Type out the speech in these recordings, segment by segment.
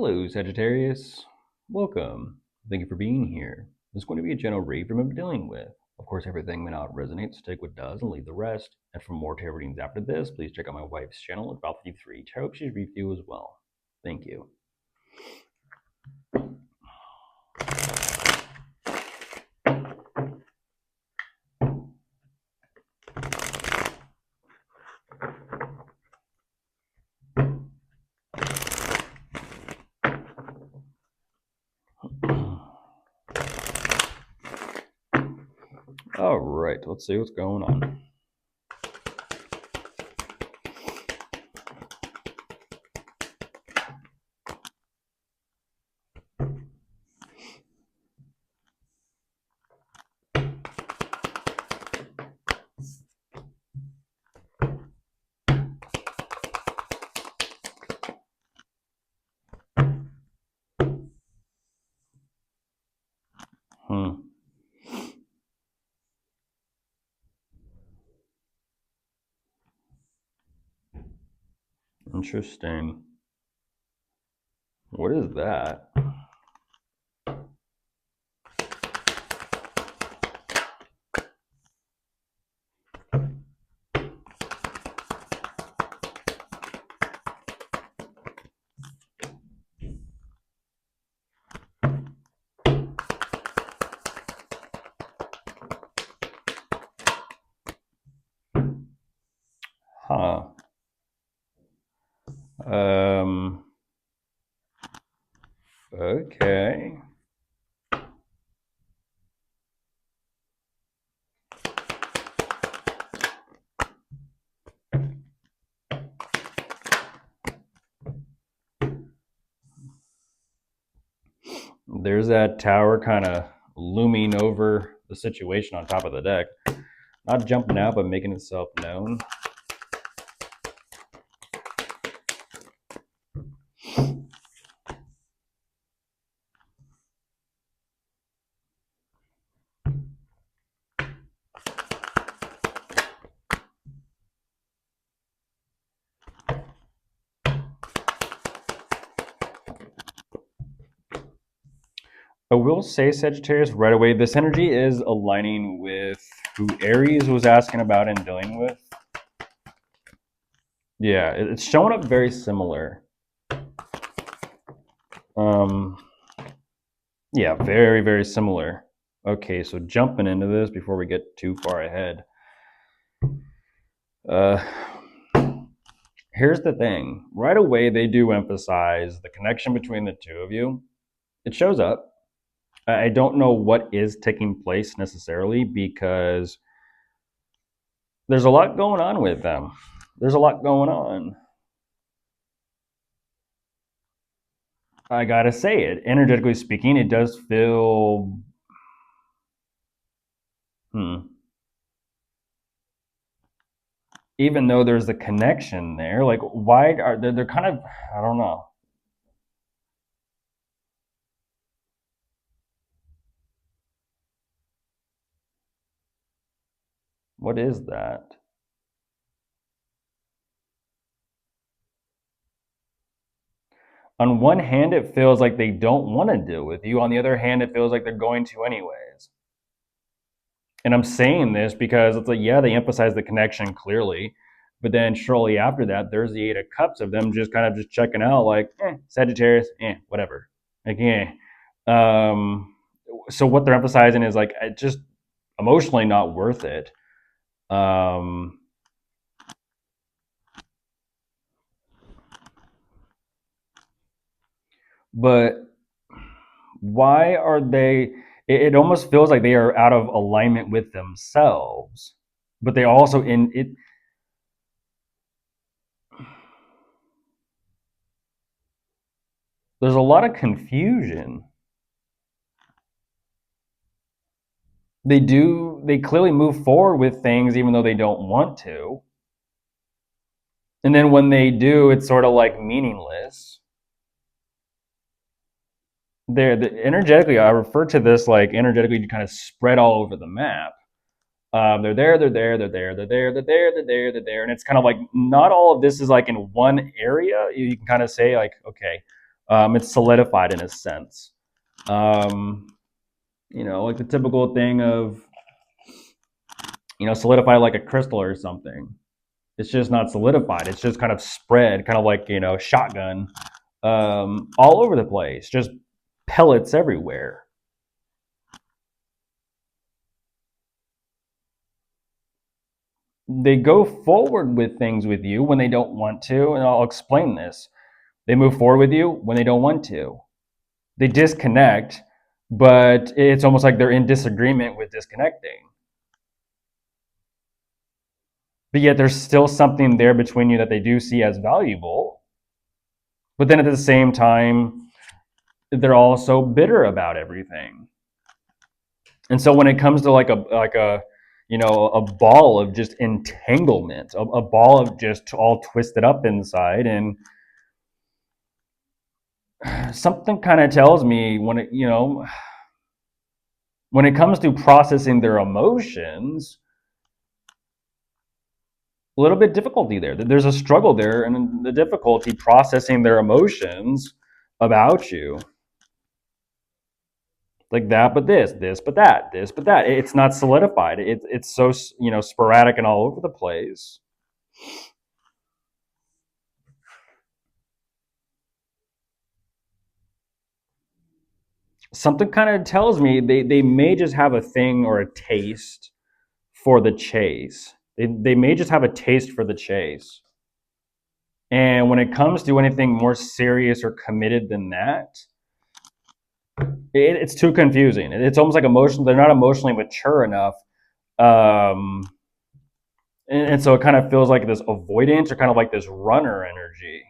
Hello, Sagittarius. Welcome. Thank you for being here. This is going to be a general read from what I'm dealing with. Of course, everything may not resonate, so take what does and leave the rest. And for more tarot readings after this, please check out my wife's channel at Val53 Tarot. She's review as well. Thank you. All right, let's see what's going on. Interesting. What is that? Huh. Okay. There's that tower kind of looming over the situation on top of the deck. Not jumping out, but making itself known. I will say, Sagittarius, right away, this energy is aligning with who Aries was asking about and dealing with. Yeah, it's showing up very similar. Yeah, very, very similar. Okay, so jumping into this before we get too far ahead. Here's the thing. Right away, they do emphasize the connection between the two of you. It shows up. I don't know what is taking place necessarily because there's a lot going on with them. There's a lot going on. I gotta say it. Energetically speaking, it does feel... Even though there's a connection there, like, why are they're kind of... I don't know. What is that? On one hand, it feels like they don't want to deal with you. On the other hand, it feels like they're going to anyways. And I'm saying this because it's like, yeah, they emphasize the connection clearly, but then shortly after that, there's the Eight of Cups of them just kind of just checking out, like, Sagittarius, whatever. Like, so what they're emphasizing is like, just emotionally not worth it. But why are they... It almost feels like they are out of alignment with themselves, but they also in it... There's a lot of confusion. They clearly move forward with things even though they don't want to. And then when they do, it's sort of like meaningless. Energetically, I refer to this like energetically kind of spread all over the map. They're there, they're there, they're there, they're there, they're there, they're there, they're there. And it's kind of like not all of this is like in one area. You can kind of say like, okay, It's solidified in a sense. Like the typical thing of, solidify like a crystal or something. It's just not solidified. It's just kind of spread, kind of like, shotgun, all over the place, just pellets everywhere. They go forward with things with you when they don't want to, and I'll explain this. They move forward with you when they don't want to. They disconnect, but it's almost like they're in disagreement with disconnecting. But yet there's still something there between you that they do see as valuable. But then at the same time, they're also bitter about everything. And so when it comes to like a ball of just entanglement, a ball of just all twisted up inside, and something kind of tells me when it comes to processing their emotions, a little bit difficulty there. There's a struggle there, and the difficulty processing their emotions about you. Like that, but this, but that, this, but that. It's not solidified. It's so sporadic and all over the place. Something kind of tells me they may just have a thing or a taste for the chase. They may just have a taste for the chase. And when it comes to anything more serious or committed than that, it's too confusing. It's almost like emotional. They're not emotionally mature enough. And so it kind of feels like this avoidance or kind of like this runner energy.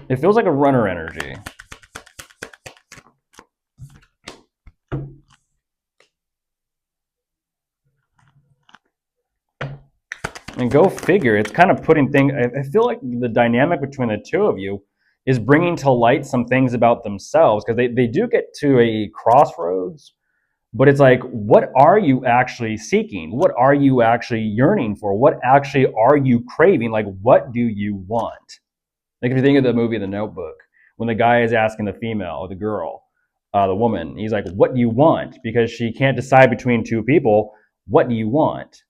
It feels like a runner energy. And go figure, it's kind of putting things, I feel like the dynamic between the two of you is bringing to light some things about themselves, because they do get to a crossroads, but it's like, what are you actually seeking? What are you actually yearning for? What actually are you craving? Like, what do you want? Like, if you think of the movie The Notebook, when the guy is asking the female, the girl, the woman, he's like, what do you want? Because she can't decide between two people. What do you want?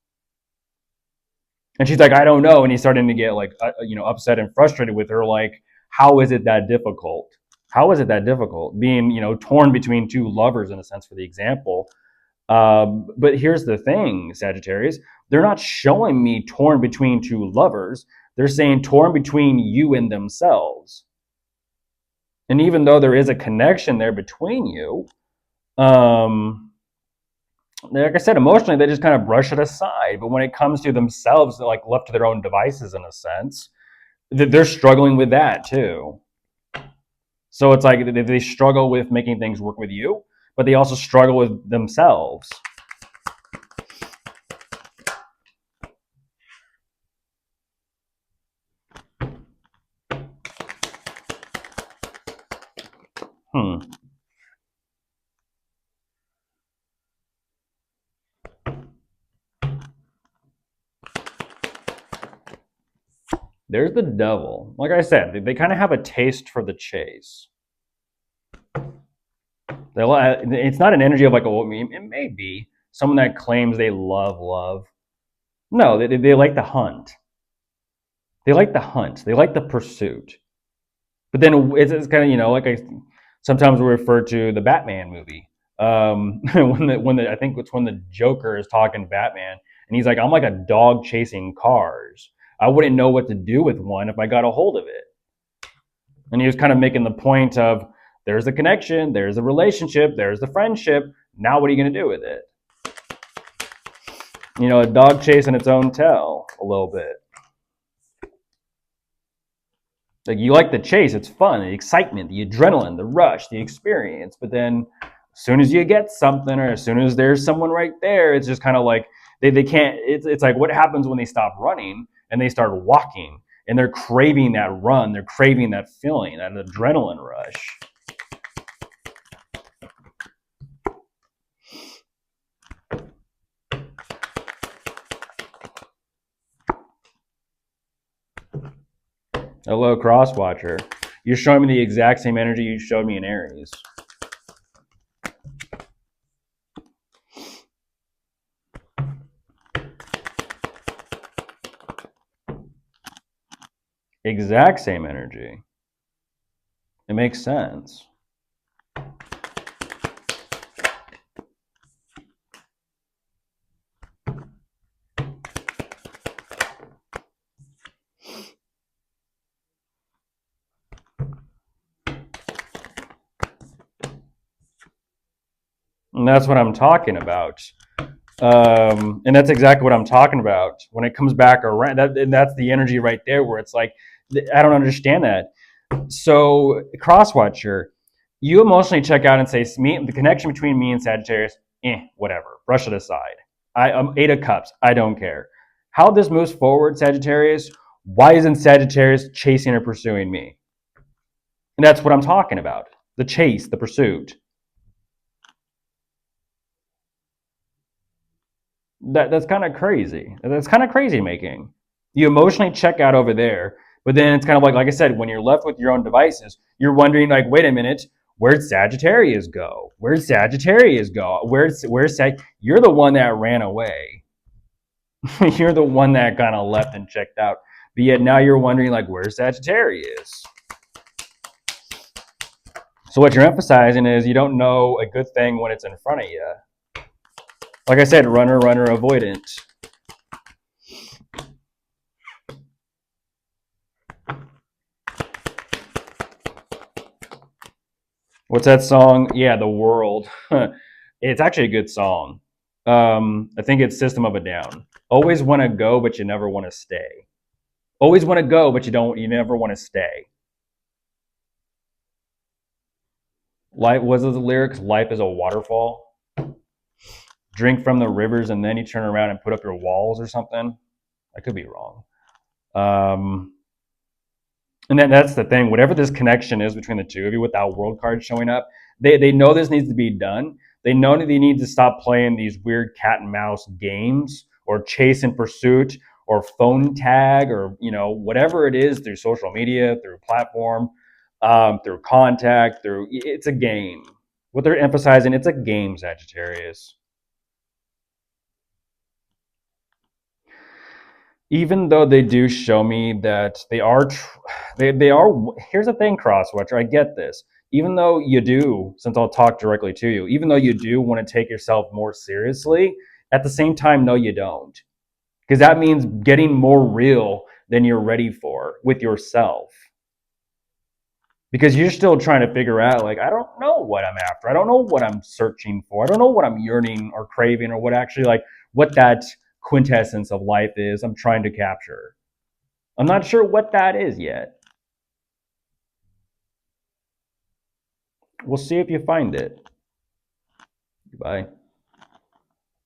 And she's like, I don't know. And he's starting to get like, upset and frustrated with her. Like, how is it that difficult? How is it that difficult being, torn between two lovers in a sense, for the example? But here's the thing, Sagittarius, they're not showing me torn between two lovers. They're saying torn between you and themselves. And even though there is a connection there between you, like I said, emotionally, they just kind of brush it aside. But when it comes to themselves, they're like left to their own devices in a sense. They're struggling with that too. So it's like they struggle with making things work with you, but they also struggle with themselves. There's the devil. Like I said, they kind of have a taste for the chase. It's not an energy of like, it may be someone that claims they love love. No, they like the hunt. They like the hunt. They like the pursuit. But then it's kind of, like I sometimes we refer to the Batman movie. I think it's when the Joker is talking to Batman, and he's like, I'm like a dog chasing cars. I wouldn't know what to do with one if I got a hold of it. And he was kind of making the point of, there's the connection, there's the relationship, there's the friendship. Now what are you going to do with it? A dog chasing its own tail a little bit. Like, you like the chase, it's fun, the excitement, the adrenaline, the rush, the experience. But then as soon as you get something, or as soon as there's someone right there, it's just kind of like they can't, it's like, what happens when they stop running and they start walking, and they're craving that run, they're craving that feeling, that adrenaline rush. Hello, Crosswatcher. You're showing me the exact same energy you showed me in Aries. Exact same energy. It makes sense. And that's what I'm talking about. And that's exactly what I'm talking about. When it comes back around, that's the energy right there where it's like, I don't understand that. So, Crosswatcher, you emotionally check out and say, the connection between me and Sagittarius, whatever, brush it aside. I'm 8 of Cups, I don't care. How this moves forward, Sagittarius, why isn't Sagittarius chasing or pursuing me? And that's what I'm talking about. The chase, the pursuit. That's kind of crazy. That's kind of crazy making. You emotionally check out over there, but then it's kind of like I said, when you're left with your own devices, you're wondering like, wait a minute, where'd Sagittarius go? Where'd Sagittarius go? Where's Sag? You're the one that ran away. You're the one that kind of left and checked out. But yet now you're wondering like, where's Sagittarius? So what you're emphasizing is you don't know a good thing when it's in front of you. Like I said, runner, avoidant. What's that song? Yeah, The World. It's actually a good song. I think it's System of a Down. Always want to go, but you never want to stay. Always want to go, but you never want to stay. Life was the lyrics. Life is a waterfall. Drink from the rivers, and then you turn around and put up your walls or something. I could be wrong. Um, and then that's the thing. Whatever this connection is between the two of you, without world cards showing up, they know this needs to be done. They know that they need to stop playing these weird cat and mouse games or chase and pursuit or phone tag or whatever it is through social media, through platform, through contact, through it's a game. What they're emphasizing, it's a game, Sagittarius. Even though they do show me that they are here's the thing, Crosswatcher, I get this. Even though you do, since I'll talk directly to you, even though you do want to take yourself more seriously, at the same time, no, you don't, because that means getting more real than you're ready for with yourself, because you're still trying to figure out like, I don't know what I'm after, I don't know what I'm searching for, I don't know what I'm yearning or craving, or what actually, like, what that quintessence of life is I'm trying to capture. I'm not sure what that is yet. We'll see if you find it. Goodbye.